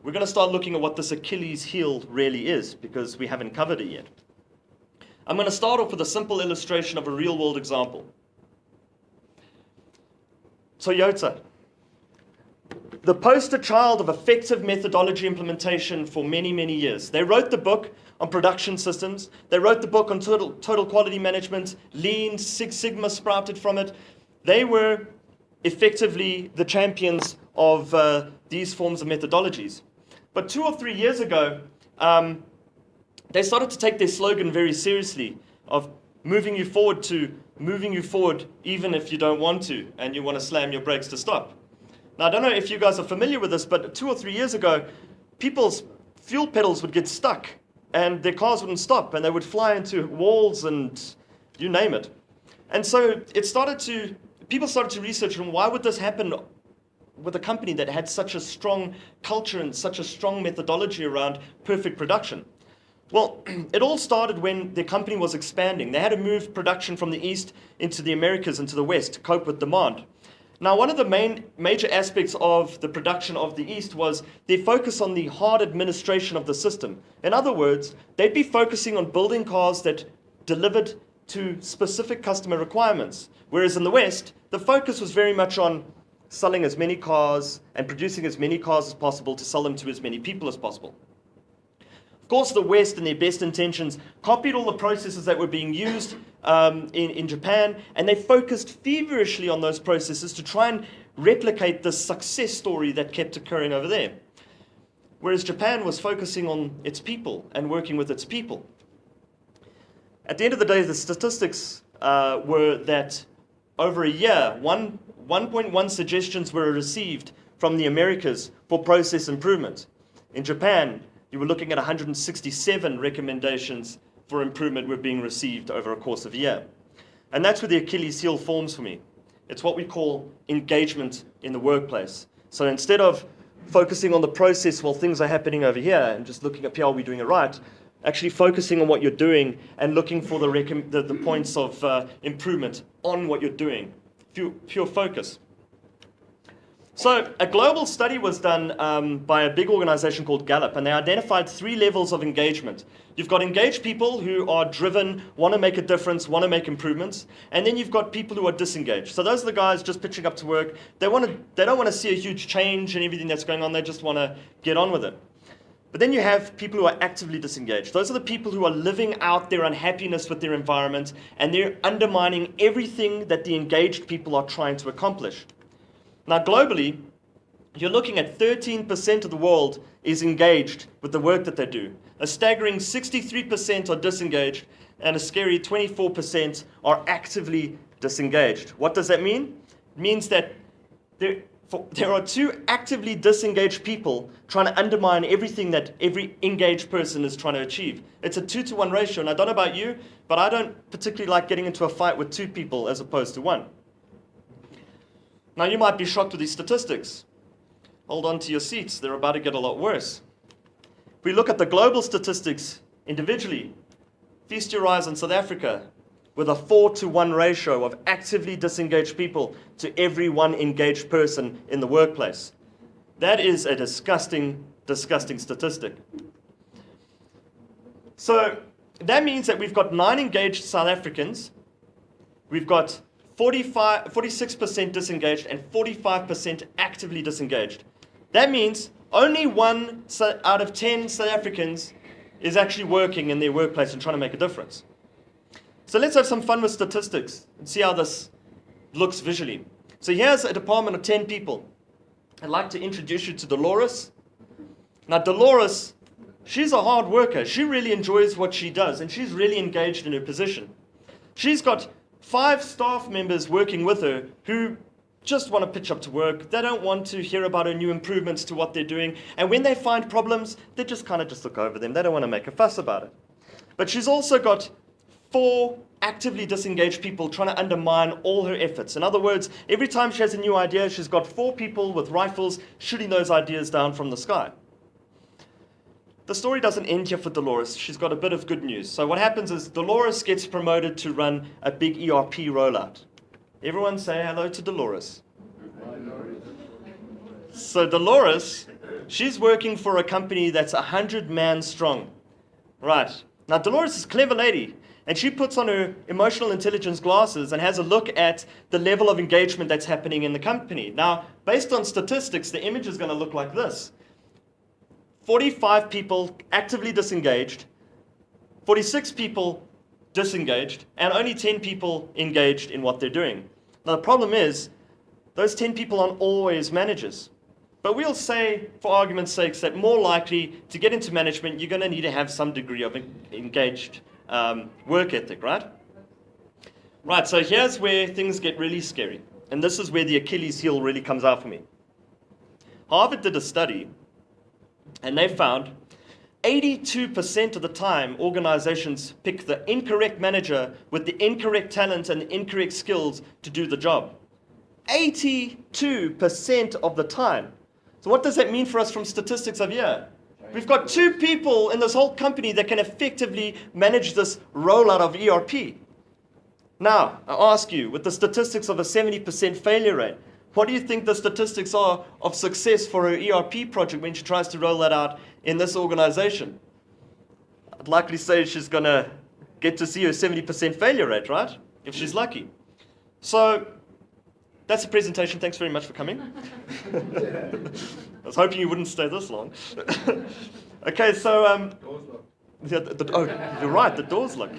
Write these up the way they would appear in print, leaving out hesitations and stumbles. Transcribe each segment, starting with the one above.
we're going to start looking at what this Achilles heel really is, because we haven't covered it yet. I'm going to start off with a simple illustration of a real-world example. Toyota, the poster child of effective methodology implementation for many, many years. They wrote the book on production systems. They wrote the book on total quality management. Lean, Six Sigma sprouted from it. They were effectively the champions of these forms of methodologies. But 2 or 3 years ago, they started to take their slogan very seriously of moving you forward to moving you forward even if you don't want to and you want to slam your brakes to stop. Now, I don't know if you guys are familiar with this, but 2 or 3 years ago, people's fuel pedals would get stuck and their cars wouldn't stop and they would fly into walls and you name it. And so people started to research on why would this happen with a company that had such a strong culture and such a strong methodology around perfect production. Well, it all started when the company was expanding. They had to move production from the East into the Americas, into the West, to cope with demand. Now, one of the major aspects of the production of the East was their focus on the hard administration of the system. In other words, they'd be focusing on building cars that delivered to specific customer requirements. Whereas in the West, the focus was very much on selling as many cars and producing as many cars as possible to sell them to as many people as possible. Of course, the West, in their best intentions, copied all the processes that were being used in Japan, and they focused feverishly on those processes to try and replicate the success story that kept occurring over there. Whereas Japan was focusing on its people and working with its people. At the end of the day, the statistics were that over a year, 1.1 suggestions were received from the Americas for process improvement. In Japan, you were looking at 167 recommendations for improvement were being received over a course of a year. And that's where the Achilles heel forms for me. It's what we call engagement in the workplace. So instead of focusing on the process while things are happening over here and just looking at, are we doing it right, actually focusing on what you're doing and looking for the points of improvement on what you're doing. Pure focus. So a global study was done by a big organization called Gallup, and they identified 3 levels of engagement. You've got engaged people who are driven, want to make a difference, want to make improvements, and then you've got people who are disengaged. So those are the guys just pitching up to work. They don't want to see a huge change in everything that's going on. They just want to get on with it. But then you have people who are actively disengaged. Those are the people who are living out their unhappiness with their environment, and they're undermining everything that the engaged people are trying to accomplish. Now, globally, you're looking at 13% of the world is engaged with the work that they do. A staggering 63% are disengaged, and a scary 24% are actively disengaged. What does that mean? It means that there are 2 actively disengaged people trying to undermine everything that every engaged person is trying to achieve. It's a 2-to-1 ratio, and I don't know about you, but I don't particularly like getting into a fight with 2 people as opposed to 1. Now, you might be shocked with these statistics. Hold on to your seats. They're about to get a lot worse. If we look at the global statistics individually, feast your eyes on South Africa with a 4-to-1 ratio of actively disengaged people to every 1 engaged person in the workplace. That is a disgusting, disgusting statistic. So that means that we've got 9 engaged South Africans. We've got 46% disengaged and 45% actively disengaged. That means only 1 out of 10 South Africans is actually working in their workplace and trying to make a difference. So let's have some fun with statistics and see how this looks visually. So here's a department of 10 people. I'd like to introduce you to Dolores. Now, Dolores, she's a hard worker. She really enjoys what she does, and she's really engaged in her position. She's got 5 staff members working with her who just want to pitch up to work. They don't want to hear about her new improvements to what they're doing. And when they find problems, they just kind of look over them. They don't want to make a fuss about it. But she's also got 4 actively disengaged people trying to undermine all her efforts. In other words, every time she has a new idea, she's got 4 people with rifles shooting those ideas down from the sky. The story doesn't end here for Dolores. She's got a bit of good news. So what happens is Dolores gets promoted to run a big ERP rollout. Everyone say hello to Dolores. So Dolores She's working for a company that's 100 man strong. Right. Now, Dolores is a clever lady, and she puts on her emotional intelligence glasses and has a look at the level of engagement that's happening in the company. Now, based on statistics, the image is going to look like this. 45 people actively disengaged, 46 people disengaged, and only 10 people engaged in what they're doing. Now, the problem is, those 10 people aren't always managers. But we'll say, for argument's sake, that more likely to get into management, you're going to need to have some degree of engaged work ethic, right? Right, so here's where things get really scary. And this is where the Achilles heel really comes out for me. Harvard did a study, and they found 82% of the time organizations pick the incorrect manager with the incorrect talent and the incorrect skills to do the job. 82% of the time. So what does that mean for us from statistics of here? We've got 2 people in this whole company that can effectively manage this rollout of ERP. Now, I ask you, with the statistics of a 70% failure rate, what do you think the statistics are of success for her ERP project when she tries to roll that out in this organization? I'd likely say she's going to get to see her 70% failure rate, right? If she's lucky. So, that's the presentation. Thanks very much for coming. I was hoping you wouldn't stay this long. Okay, so... you're right, the door's locked.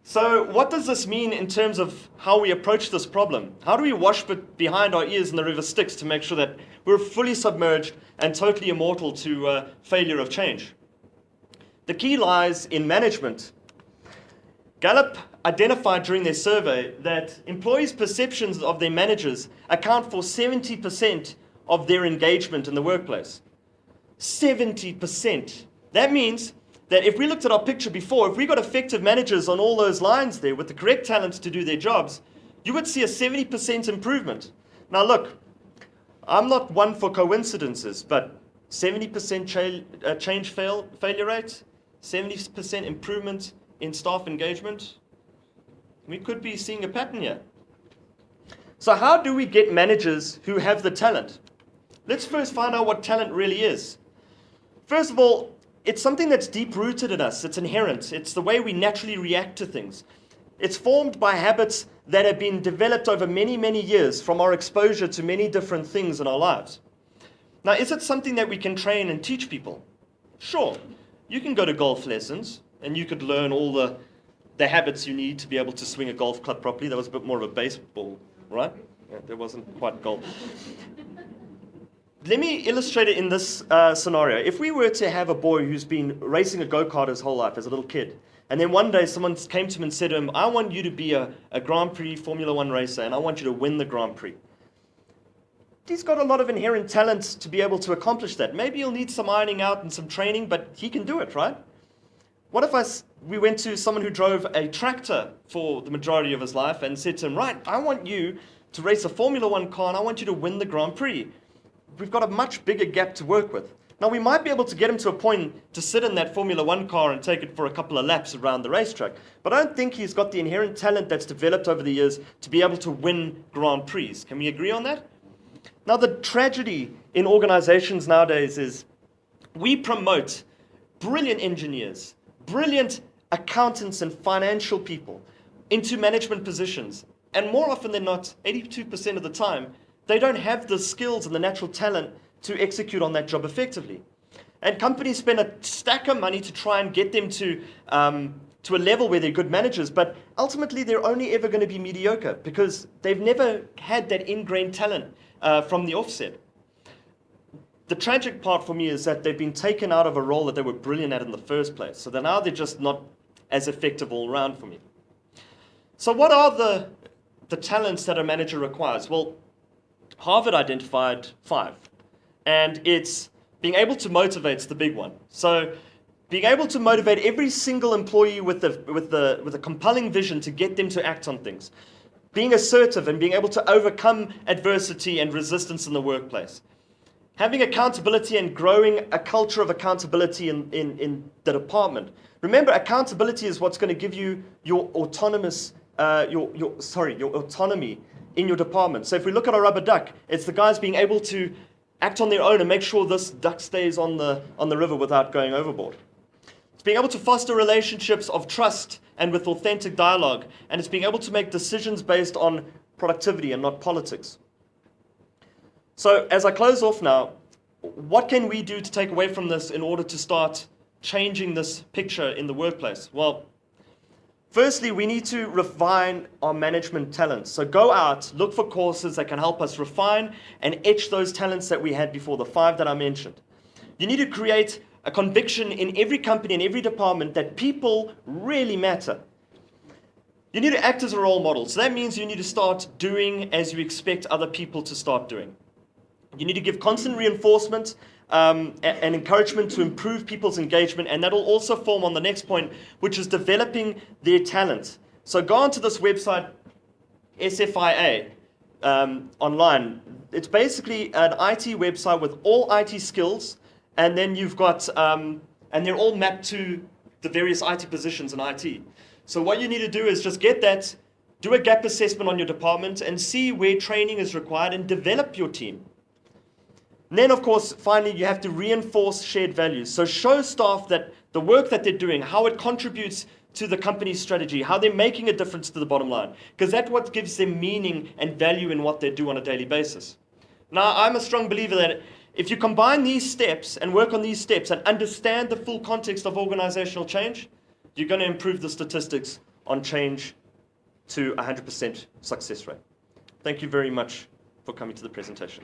So what does this mean in terms of how we approach this problem? How do we wash behind our ears in the river Styx to make sure that we're fully submerged and totally immortal to failure of change? The key lies in management. Gallup identified during their survey that employees' perceptions of their managers account for 70% of their engagement in the workplace. 70%. That means that if we looked at our picture before, if we got effective managers on all those lines there with the correct talent to do their jobs, you would see a 70% improvement. Now look, I'm not one for coincidences, but 70% change failure rate, 70% improvement in staff engagement, we could be seeing a pattern here. So how do we get managers who have the talent? Let's first find out what talent really is. First of all, it's something that's deep-rooted in us. It's inherent. It's the way we naturally react to things. It's formed by habits that have been developed over many, many years from our exposure to many different things in our lives. Now, is it something that we can train and teach people? Sure. You can go to golf lessons, and you could learn all the habits you need to be able to swing a golf club properly. That was a bit more of a baseball, right? Yeah, there wasn't quite golf. Let me illustrate it in this scenario. If we were to have a boy who's been racing a go-kart his whole life as a little kid, and then one day someone came to him and said to him, I want you to be a Grand Prix Formula One racer, and I want you to win the Grand Prix. He's got a lot of inherent talent to be able to accomplish that. Maybe he'll need some ironing out and some training, but he can do it, right? What if we went to someone who drove a tractor for the majority of his life and said to him, right, I want you to race a Formula One car, and I want you to win the Grand Prix. We've got a much bigger gap to work with. Now, we might be able to get him to a point to sit in that Formula One car and take it for a couple of laps around the racetrack. But I don't think he's got the inherent talent that's developed over the years to be able to win Grand Prix. Can we agree on that? Now, the tragedy in organizations nowadays is we promote brilliant engineers, brilliant accountants and financial people into management positions. And more often than not, 82% of the time, they don't have the skills and the natural talent to execute on that job effectively. And companies spend a stack of money to try and get them to a level where they're good managers, but ultimately they're only ever going to be mediocre because they've never had that ingrained talent from the offset. The tragic part for me is that they've been taken out of a role that they were brilliant at in the first place. So now they're just not as effective all around for me. So what are the talents that a manager requires? Well, Harvard identified 5, and it's being able to motivate is the big one. So being able to motivate every single employee with a compelling vision to get them to act on things. Being assertive and being able to overcome adversity and resistance in the workplace. Having accountability and growing a culture of accountability in the department. Remember, accountability is what's going to give you your autonomous, your autonomy in your department. So if we look at our rubber duck, it's the guys being able to act on their own and make sure this duck stays on the river without going overboard. It's being able to foster relationships of trust and with authentic dialogue, and it's being able to make decisions based on productivity and not politics. So as I close off now, what can we do to take away from this in order to start changing this picture in the workplace? Well, firstly, we need to refine our management talents. So go out, look for courses that can help us refine and etch those talents that we had before, the 5 that I mentioned. You need to create a conviction in every company, in every department, that people really matter. You need to act as a role model. So that means you need to start doing as you expect other people to start doing. You need to give constant reinforcement and encouragement to improve people's engagement, and that'll also form on the next point, which is developing their talent. So go onto this website, SFIA, online. It's basically an IT website with all IT skills, and then you've got, and they're all mapped to the various IT positions in IT. So what you need to do is just get that, do a gap assessment on your department, and see where training is required and develop your team. And then, of course, finally, you have to reinforce shared values. So show staff that the work that they're doing, how it contributes to the company's strategy, how they're making a difference to the bottom line, because that's what gives them meaning and value in what they do on a daily basis. Now, I'm a strong believer that if you combine these steps and work on these steps and understand the full context of organizational change, you're going to improve the statistics on change to 100% success rate. Thank you very much for coming to the presentation.